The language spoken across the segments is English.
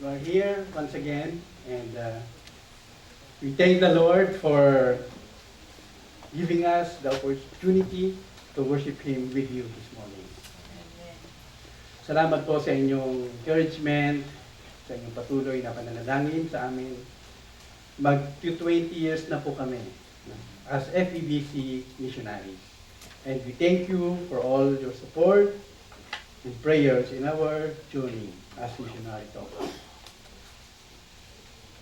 We are here once again, and we thank the Lord for giving us the opportunity to worship Him with you this morning. Salamat po sa inyong encouragement, sa inyong patuloy na pananalangin sa amin. Mag-20 years na po kami as FEBC missionaries. And we thank you for all your support and prayers in our journey as missionary talkers.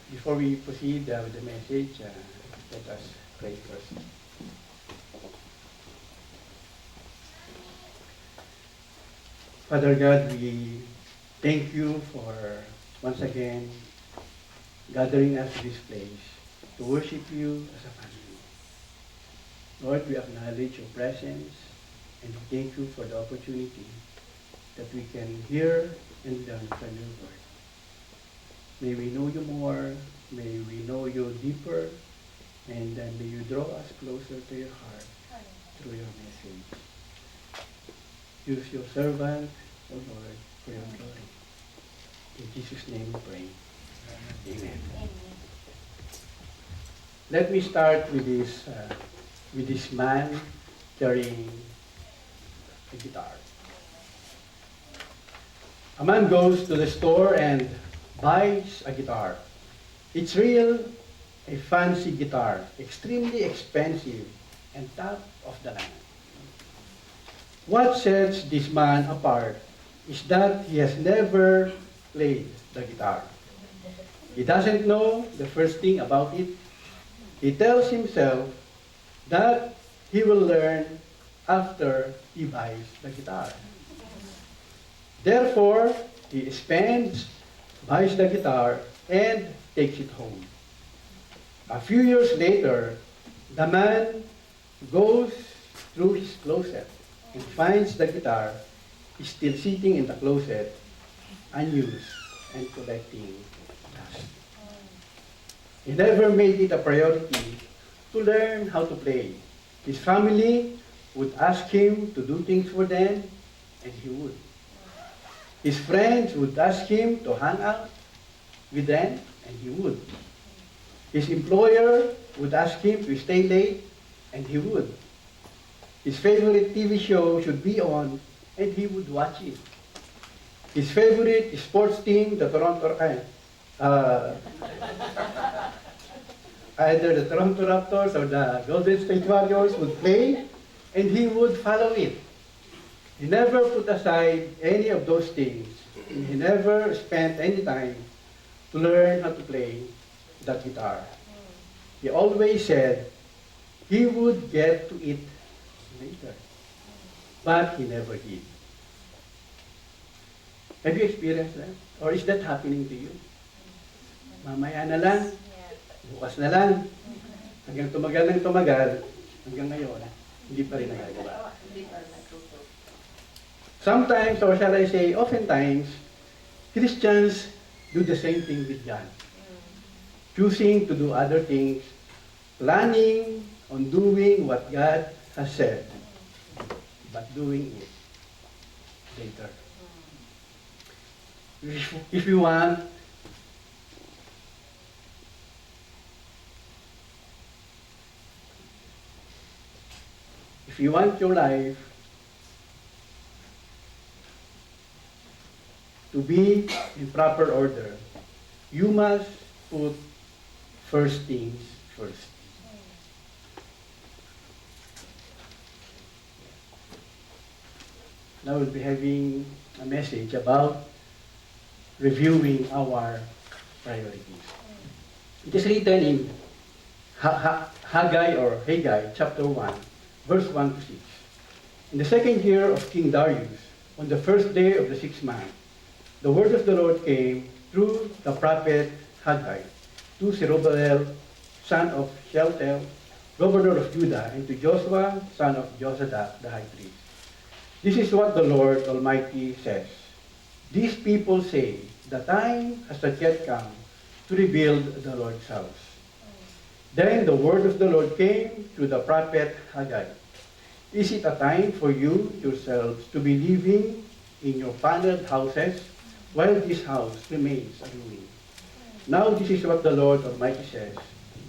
Before we proceed with the message, let us pray first. Father God, we thank you for once again gathering us to this place to worship you as a family. Lord, we acknowledge your presence and we thank you for the opportunity that we can hear and learn from your word. May we know you more, may we know you deeper, and then may you draw us closer to your heart through your message. Use your servant, O Lord, for your glory. In Jesus' name we pray. Amen. Let me start with this man carrying a guitar. A man goes to the store and buys a guitar. It's real, a fancy guitar, extremely expensive and top of the line. What sets this man apart is that he has never played the guitar. He doesn't know the first thing about it. He tells himself that he will learn after he buys the guitar. Therefore, he buys the guitar, and takes it home. A few years later, the man goes through his closet and finds the guitar is still sitting in the closet, unused and collecting dust. He never made it a priority to learn how to play. His family would ask him to do things for them, and he would. His friends would ask him to hang out with them, and he would. His employer would ask him to stay late, and he would. His favorite TV show should be on, and he would watch it. His favorite sports team, either the Toronto Raptors or the Golden State Warriors, would play, and he would follow it. He never put aside any of those things. He never spent any time to learn how to play that guitar. He always said he would get to it later. But he never did. Have you experienced that? Or is that happening to you? Mamaya na lang, bukas na lang, hanggang tumagal ng tumagal, hanggang ngayon, hindi pa rin nagagawa. Sometimes, or shall I say, oftentimes, Christians do the same thing with God. Choosing to do other things, planning on doing what God has said, but doing it later. If you want your life to be in proper order, you must put first things first. Now we'll be having a message about reviewing our priorities. It is written in Haggai chapter 1, verse 1 to 6. In the second year of King Darius, on the first day of the 6th month, the word of the Lord came through the prophet Haggai to Zerubbabel, son of Shealtiel, governor of Judah, and to Joshua, son of Josadak, the high priest. This is what the Lord Almighty says. These people say, the time has not yet come to rebuild the Lord's house. Then the word of the Lord came through the prophet Haggai. Is it a time for you yourselves to be living in your paneled houses while this house remains a ruin. Now this is what the Lord Almighty says.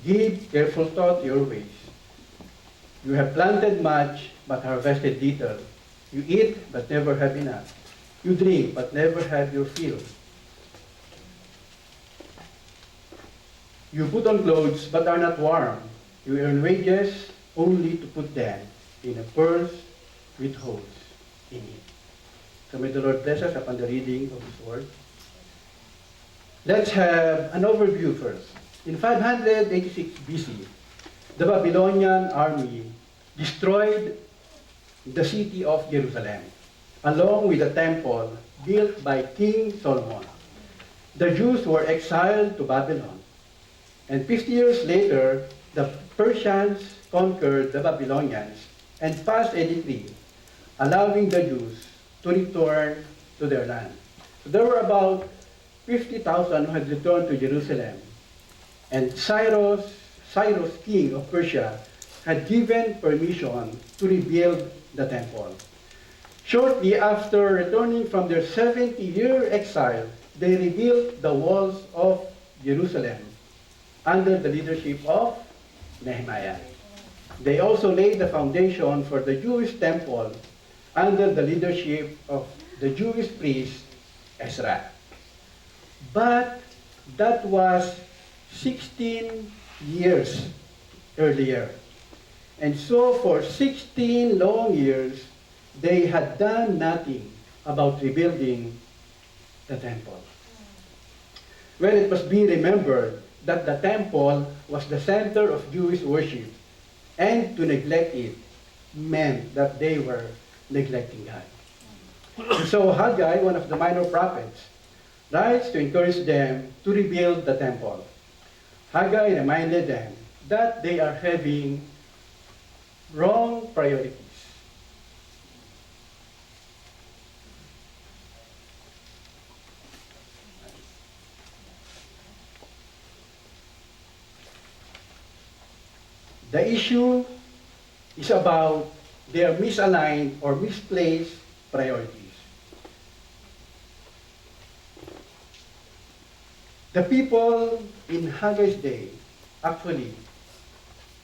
Give careful thought to your ways. You have planted much, but harvested little. You eat, but never have enough. You drink, but never have your fill. You put on clothes, but are not warm. You earn wages, only to put them in a purse with holes in it. So may the Lord bless us upon the reading of His Word. Let's have an overview first. In 586 BC, the Babylonian army destroyed the city of Jerusalem, along with the temple built by King Solomon. The Jews were exiled to Babylon. And 50 years later, the Persians conquered the Babylonians and passed a decree allowing the Jews to return to their land. So there were about 50,000 who had returned to Jerusalem. And Cyrus, king of Persia, had given permission to rebuild the temple. Shortly after returning from their 70-year exile, they rebuilt the walls of Jerusalem under the leadership of Nehemiah. They also laid the foundation for the Jewish temple under the leadership of the Jewish priest Ezra. But that was 16 years earlier. And so for 16 long years, they had done nothing about rebuilding the temple. Well, it must be remembered that the temple was the center of Jewish worship, and to neglect it meant that they were neglecting God. And so Haggai, one of the minor prophets, writes to encourage them to rebuild the temple. Haggai reminded them that they are having wrong priorities. The issue is about their misaligned or misplaced priorities. The people in Haggai's day, actually,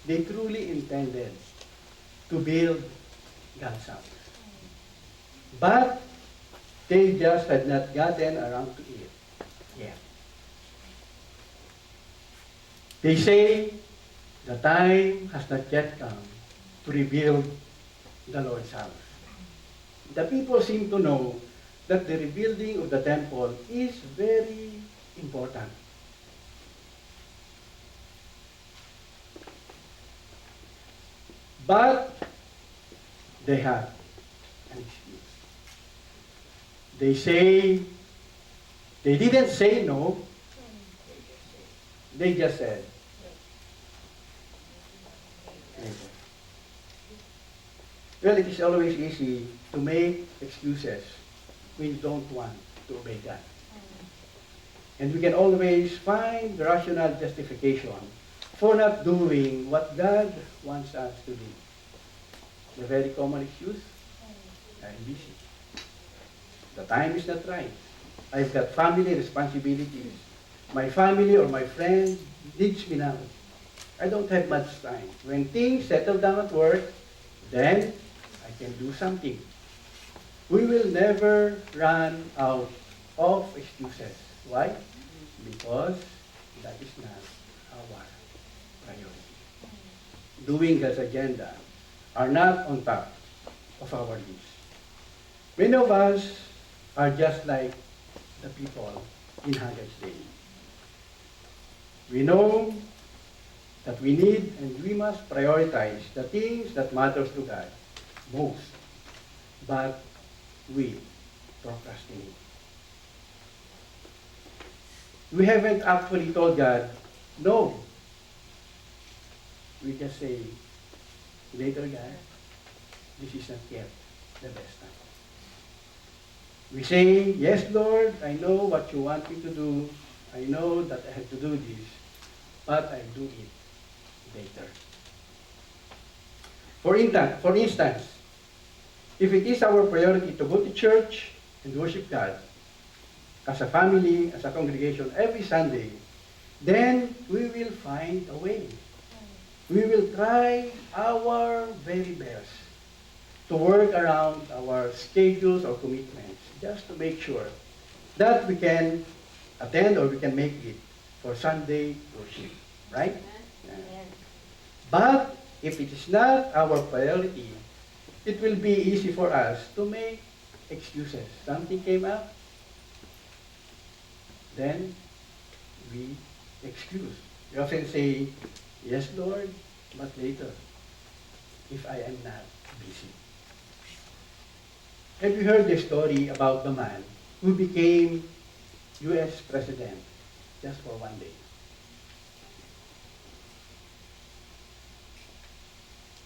they truly intended to build God's house. But they just had not gotten around to it yet. They say the time has not yet come to rebuild the Lord's house. The people seem to know that the rebuilding of the temple is very important. But they have an excuse. They say, they didn't say no, they just said, later. Well, it is always easy to make excuses when you don't want to obey God. And we can always find rational justification for not doing what God wants us to do. The very common excuse, I'm busy. The time is not right. I've got family responsibilities. My family or my friend needs me now. I don't have much time. When things settle down at work, then I can do something. We will never run out of excuses. Why? Because that is not our priority. Doing God's agenda are not on top of our list. Many of us are just like the people in Haggai's day. We know that we need and we must prioritize the things that matters to God most, but we procrastinate. We haven't actually told God, no. We just say, later God, this is not yet the best time. We say, yes Lord, I know what you want me to do. I know that I have to do this, but I'll do it later. For instance, if it is our priority to go to church and worship God, as a family, as a congregation, every Sunday, then we will find a way. We will try our very best to work around our schedules or commitments, just to make sure that we can attend or we can make it for Sunday worship, right? Yeah. But if it is not our priority, it will be easy for us to make excuses. Something came up, then we excuse. We often say, yes, Lord, but later, if I am not busy. Have you heard the story about the man who became U.S. president just for one day?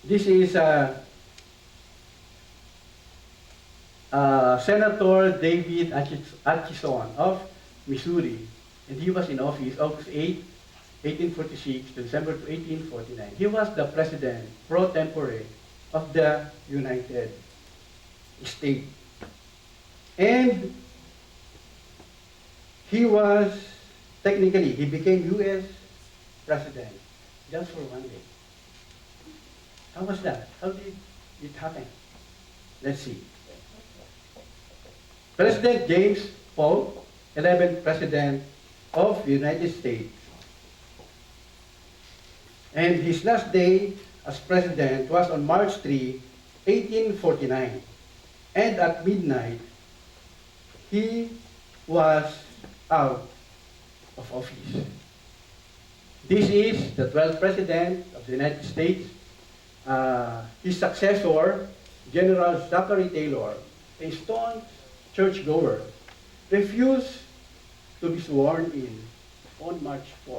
This is Senator David Atchison of Missouri, and he was in office August 8, 1846 to December 1849. He was the president pro tempore of the United States. And he became U.S. president just for one day. How was that? How did it happen? Let's see. President James Polk, 11th President of the United States, and his last day as president was on March 3, 1849. And at midnight, he was out of office. This is the 12th President of the United States. His successor, General Zachary Taylor, a staunch churchgoer, refused to be sworn in on March 4,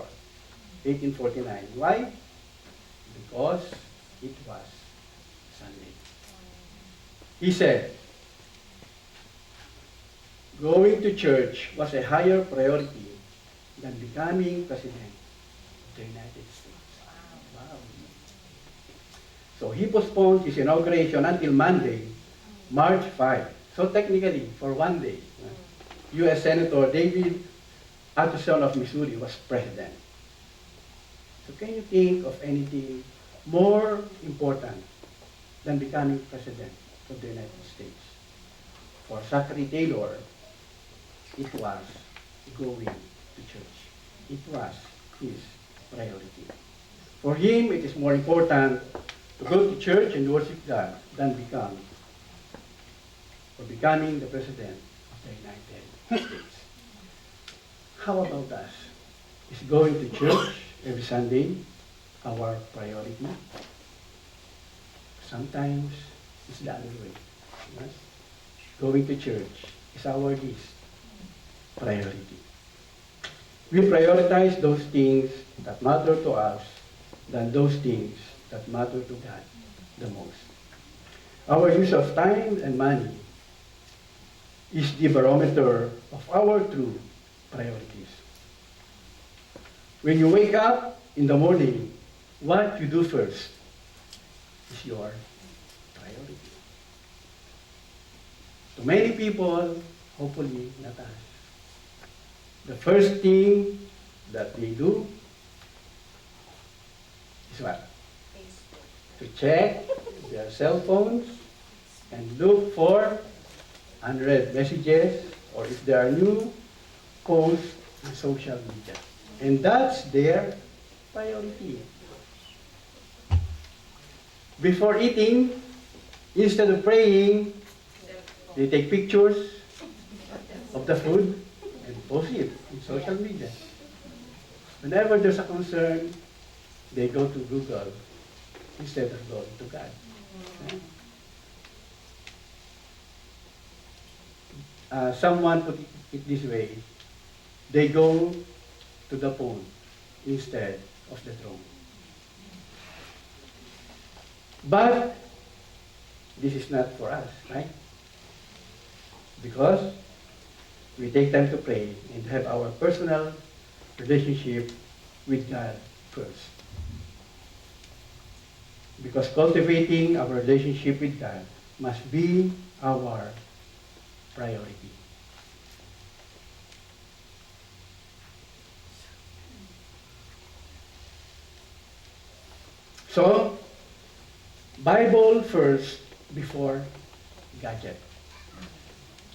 1849. Why? Because it was Sunday. He said, going to church was a higher priority than becoming president of the United States. Wow. So he postponed his inauguration until Monday, March 5. So technically, for one day, U.S. Senator David Atchison of Missouri was president. So can you think of anything more important than becoming president of the United States? For Zachary Taylor, it was going to church. It was his priority. For him, it is more important to go to church and worship God than becoming the president of the United States. How about us? Is going to church every Sunday our priority? Sometimes it's the other way. Yes? Going to church is our least priority. We prioritize those things that matter to us than those things that matter to God the most. Our use of time and money is the barometer of our true priorities. When you wake up in the morning, what you do first is your priority. To many people, hopefully not us, the first thing that they do is what? To check their cell phones and look for unread messages, or if there are new posts on social media. And that's their priority. Before eating, instead of praying, they take pictures of the food and post it in social media. Whenever there's a concern, they go to Google instead of going to God. Someone put it this way: they go to the phone instead of the throne. But this is not for us, right? Because we take time to pray and have our personal relationship with God first. Because cultivating our relationship with God must be our priority. So, Bible first before gadget.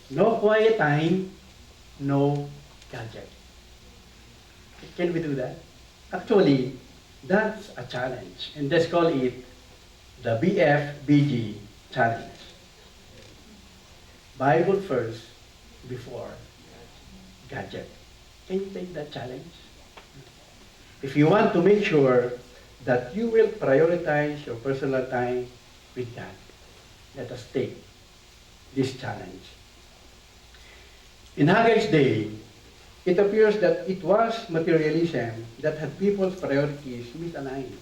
No quiet time, no gadget. Can we do that? Actually, that's a challenge, and let's call it the BFBG challenge. Bible first before gadget. Can you take that challenge? If you want to make sure that you will prioritize your personal time with God, let us take this challenge. In Haggai's day, it appears that it was materialism that had people's priorities misaligned.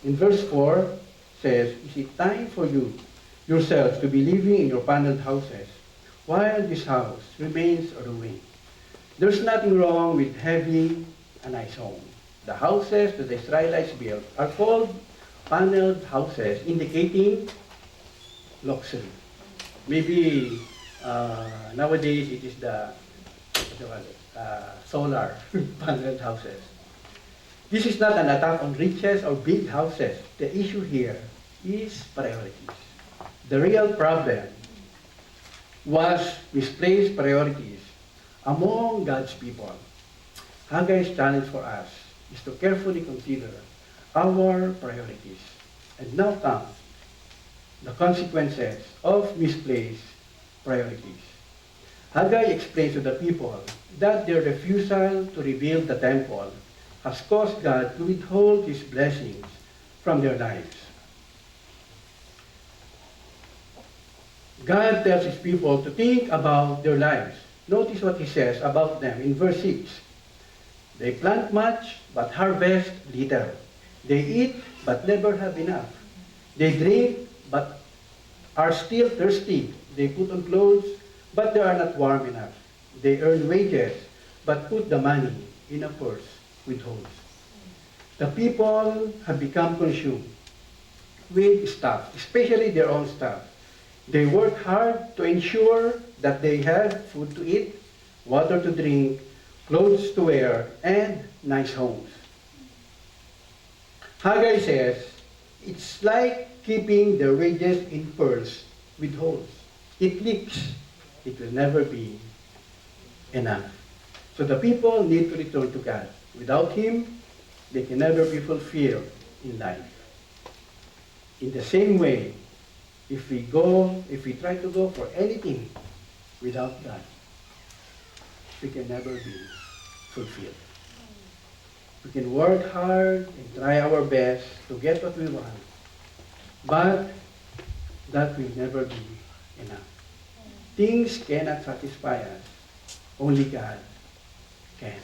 In verse 4 says, "Is it time for you yourselves to be living in your paneled houses while this house remains a ruin?" There's nothing wrong with having a nice home. The houses that the Israelites built are called paneled houses, indicating luxury. Maybe nowadays it is the what do you call it? Solar paneled houses. This is not an attack on riches or big houses. The issue here is priorities. The real problem was misplaced priorities among God's people. Haggai's challenge for us is to carefully consider our priorities. And now comes the consequences of misplaced priorities. Haggai explains to the people that their refusal to rebuild the temple has caused God to withhold his blessings from their lives. God tells his people to think about their lives. Notice what he says about them in verse 6. They plant much, but harvest little. They eat, but never have enough. They drink, but are still thirsty. They put on clothes, but they are not warm enough. They earn wages, but put the money in a purse with holes. The people have become consumed with stuff, especially their own stuff. They work hard to ensure that they have food to eat, water to drink, clothes to wear, and nice homes. Haggai says, it's like keeping their wages in purse with holes. It leaks. It will never be enough. So the people need to return to God. Without him, they can never be fulfilled in life. In the same way, if we try to go for anything without God, we can never be fulfilled. We can work hard and try our best to get what we want, but that will never be enough. Things cannot satisfy us. Only God can.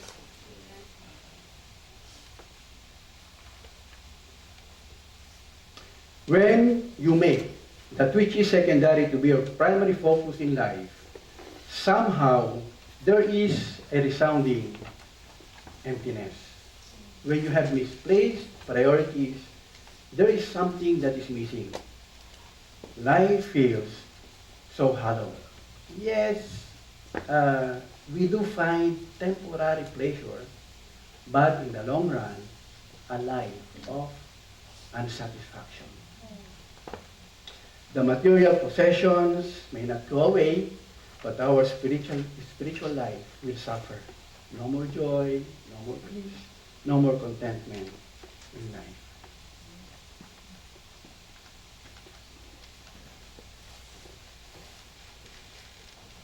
When you make that which is secondary to be your primary focus in life, somehow there is a resounding emptiness. When you have misplaced priorities, there is something that is missing. Life feels so hollow. Yes, we do find temporary pleasure, but in the long run, a life of unsatisfaction. The material possessions may not go away, but our spiritual life will suffer. No more joy, no more peace, no more contentment in life.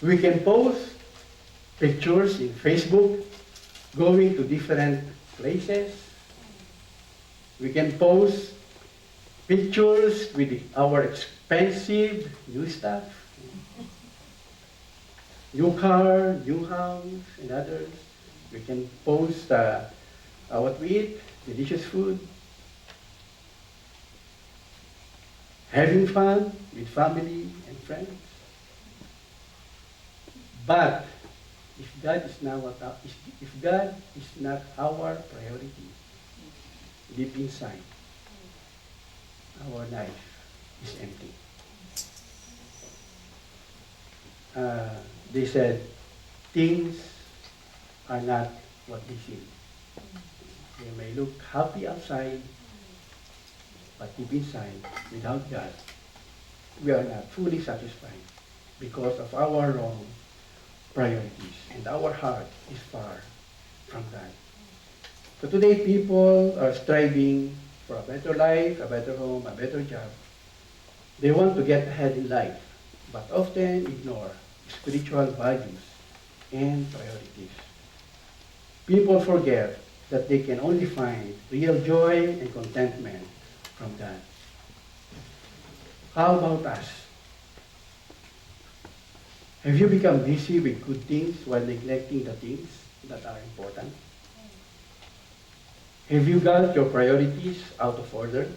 We can post pictures in Facebook, going to different places. We can post pictures with our expensive new stuff, new car, new house, and others. We can post what we eat, delicious food, having fun with family and friends. But if God is not our priority, deep inside, our life is empty. They said, things are not what they seem. They may look happy outside, But deep inside, without God, we are not fully satisfied because of our wrong priorities, and our heart is far from God. So today, people are striving for a better life, a better home, a better job. They want to get ahead in life, but often ignore spiritual values and priorities. People forget that they can only find real joy and contentment from God. How about us? Have you become busy with good things while neglecting the things that are important? Have you got your priorities out of order?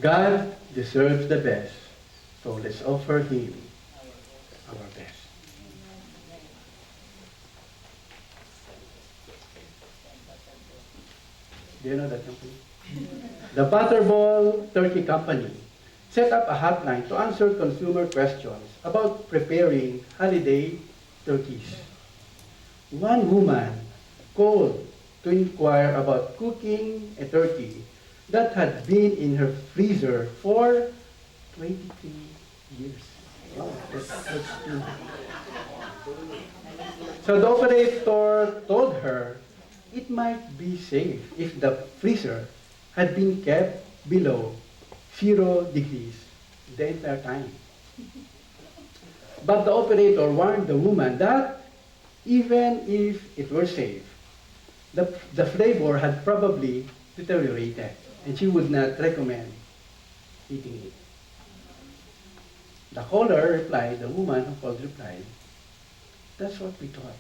God deserves the best, so let's offer Him our best. Do you know that company? The Butterball Turkey Company set up a hotline to answer consumer questions about preparing holiday turkeys. One woman called to inquire about cooking a turkey that had been in her freezer for 23 years. Wow, that's true. So the operator told her it might be safe if the freezer had been kept below 0 degrees the entire time. But the operator warned the woman that even if it were safe, the flavor had probably deteriorated and she would not recommend eating it. The caller replied, the woman who called replied, that's what we thought.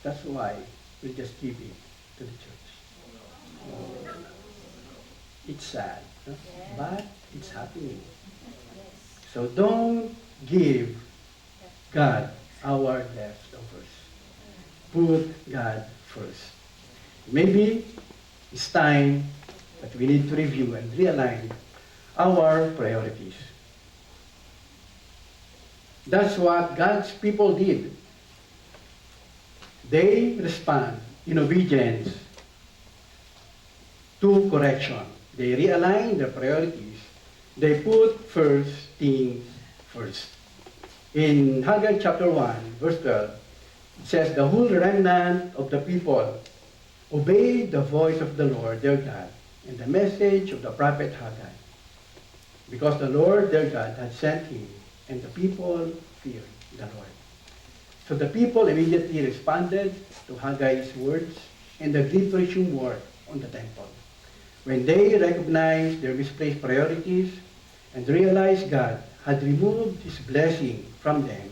That's why we just give it to the church. Oh, it's sad, huh? But it's happening. So don't give God our leftovers. Put God first. Maybe it's time that we need to review and realign our priorities. That's what God's people did. They respond in obedience to correction. They realign their priorities. They put first things first. In Haggai chapter 1, verse 12, it says, the whole remnant of the people obeyed the voice of the Lord their God and the message of the prophet Haggai, because the Lord their God had sent him, and the people feared the Lord. So the people immediately responded to Haggai's words and agreed to resume work on the temple. When they recognized their misplaced priorities and realized God had removed His blessing from them,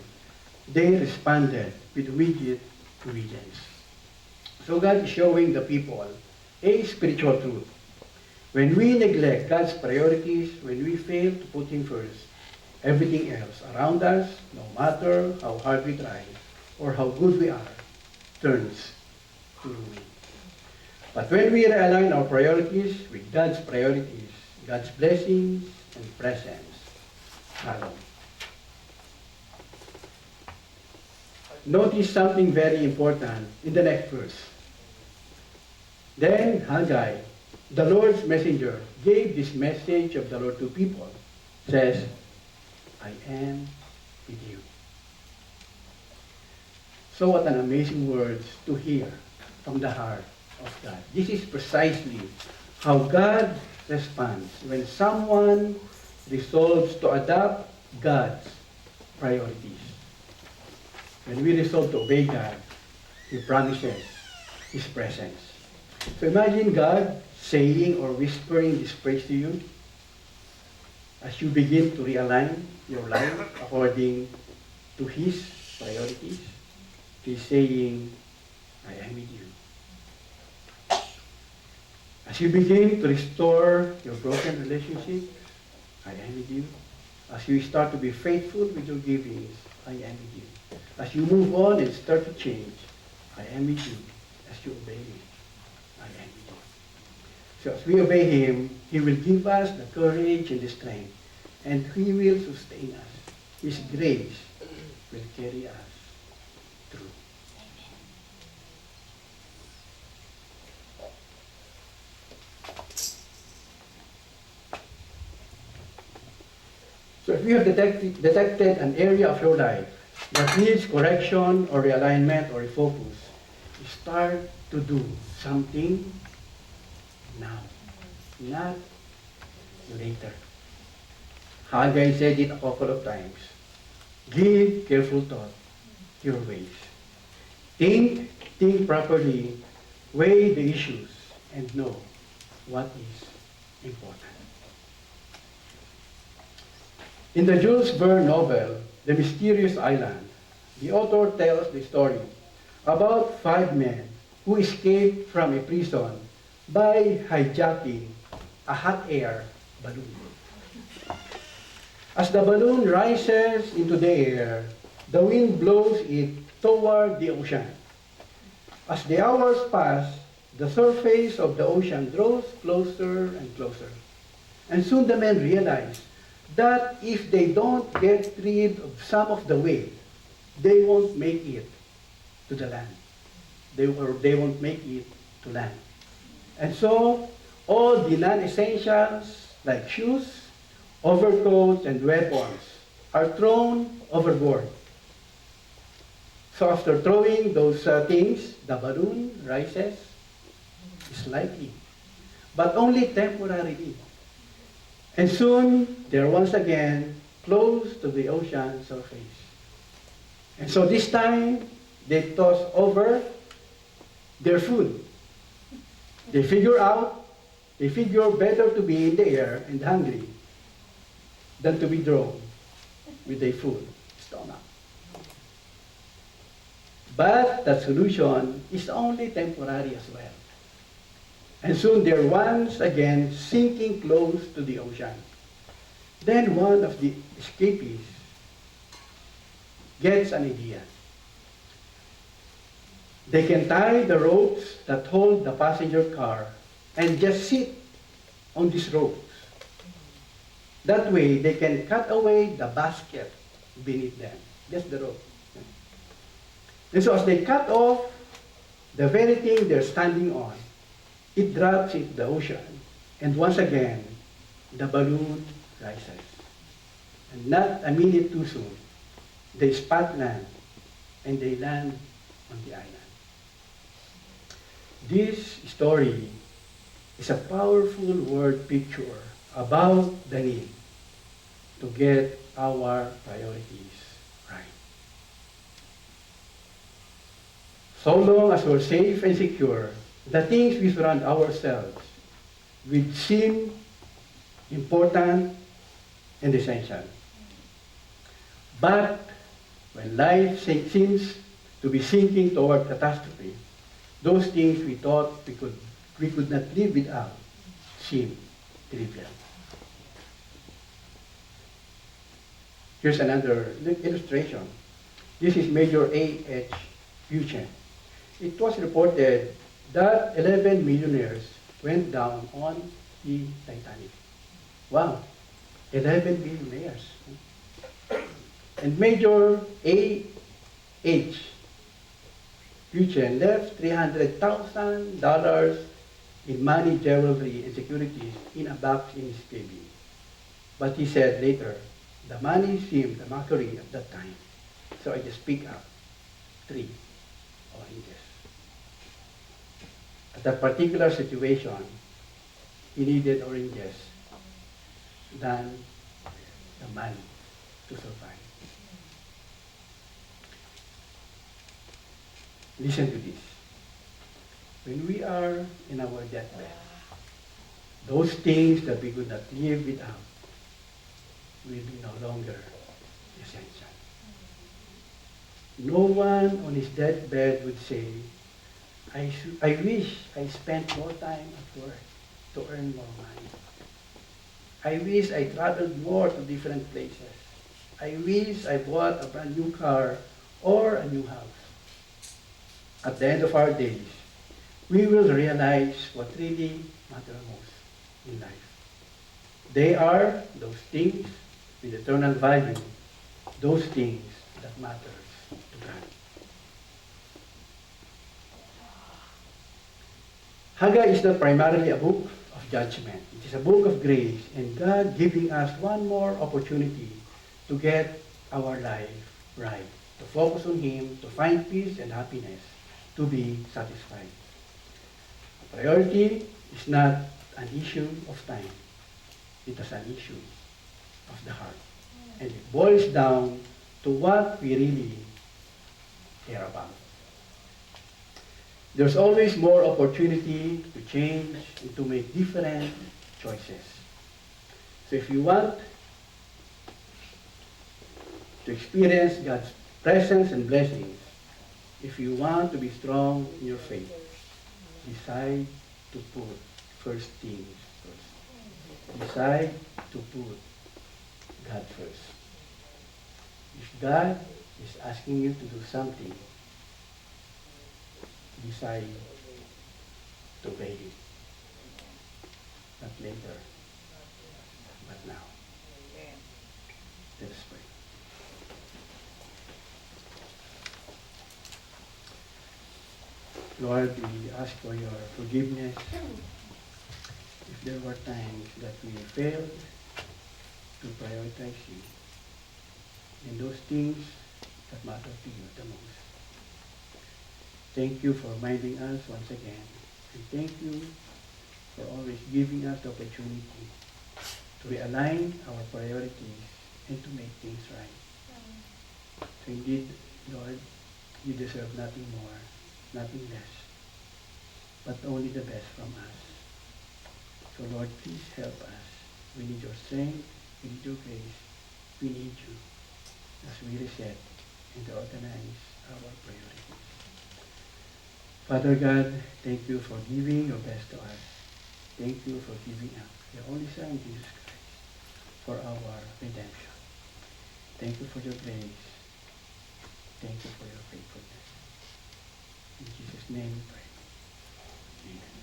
they responded with immediate obedience. So God is showing the people a spiritual truth. When we neglect God's priorities, when we fail to put Him first, everything else around us, no matter how hard we try or how good we are, turns to ruin. But when we realign our priorities with God's priorities, God's blessings and presence follow. Notice something very important in the next verse. Then Haggai, the Lord's messenger, gave this message of the Lord to people. Says, I am with you. So what an amazing words to hear from the heart of God. This is precisely how God responds when someone resolves to adopt God's priorities. When we resolve to obey God, He promises His presence. So imagine God saying or whispering this praise to you as you begin to realign your life according to His priorities. He's saying, I am with you. As you begin to restore your broken relationships, I am with you. As you start to be faithful with your givings, I am with you. As you move on and start to change, I am with you. As you obey me, I am with you. So as we obey Him, He will give us the courage and the strength, and He will sustain us. His grace will carry us through. So if you have detected an area of your life that needs correction or realignment or refocus, start to do something now, not later. Haggai said it a couple of times. Give careful thought to your ways. Think properly, weigh the issues, and know what is important. In the Jules Verne novel, The Mysterious Island, the author tells the story about 5 men who escaped from a prison by hijacking a hot air balloon. As the balloon rises into the air, the wind blows it toward the ocean. As the hours pass, the surface of the ocean draws closer and closer. And soon the men realize that if they don't get rid of some of the weight, they won't make it to the land. They won't make it to land. And so, all the non-essentials like shoes, overcoats, and weapons are thrown overboard. So after throwing those things, the balloon rises slightly, but only temporarily. And soon, they're once again close to the ocean surface. And so this time, they toss over their food. They figure better to be in the air and hungry than to be drawn with a full stomach. But that solution is only temporary as well. And soon they're once again sinking close to the ocean. Then one of the escapees gets an idea. They can tie the ropes that hold the passenger car and just sit on these ropes. That way, they can cut away the basket beneath them. Just the rope. And so as they cut off the very thing they're standing on, it drops into the ocean. And once again, the balloon rises. And not a minute too soon, they spot land and they land on the island. This story is a powerful word picture about the need to get our priorities right. So long as we're safe and secure, the things we surround ourselves with seem important and essential. But when life seems to be sinking toward catastrophe, those things we thought we could not live without seem trivial. Here's another illustration. This is Major A.H. Buchanan. It was reported that 11 millionaires went down on the Titanic. Wow, 11 millionaires. And Major A.H. Buchanan left $300,000 in money, jewelry, and securities in a box in his cabin. But he said later, the money seemed a mockery at that time. So I just picked up 3 oranges. At that particular situation, he needed oranges than the money to survive. Listen to this. When we are in our deathbed, those things that we could not live without will be no longer essential. No one on his deathbed would say, I wish I spent more time at work to earn more money. I wish I traveled more to different places. I wish I bought a brand new car or a new house. At the end of our days, we will realize what really matters most in life. They are those things with eternal value, those things that matter to God. Haggai is not primarily a book of judgment. It is a book of grace and God giving us one more opportunity to get our life right, to focus on Him, to find peace and happiness, to be satisfied. Priority is not an issue of time. It is an issue of the heart. And it boils down to what we really care about. There's always more opportunity to change and to make different choices. So if you want to experience God's presence and blessings, if you want to be strong in your faith, decide to put first things first. Decide to put God first. If God is asking you to do something, decide to obey Him. Not later, but now. Let us pray. Lord, we ask for your forgiveness if there were times that we failed to prioritize you and those things that matter to you the most. Thank you for reminding us once again, and thank you for always giving us the opportunity to realign our priorities and to make things right. So indeed, Lord, you deserve nothing more, nothing less, but only the best from us. So Lord, please help us. We need your strength, we need your grace, we need you as we reset and organize our priorities. Father God, thank you for giving your best to us. Thank you for giving up your only Son, Jesus Christ, for our redemption. Thank you for your grace. Thank you for your faithfulness. In Jesus' name we pray. Amen.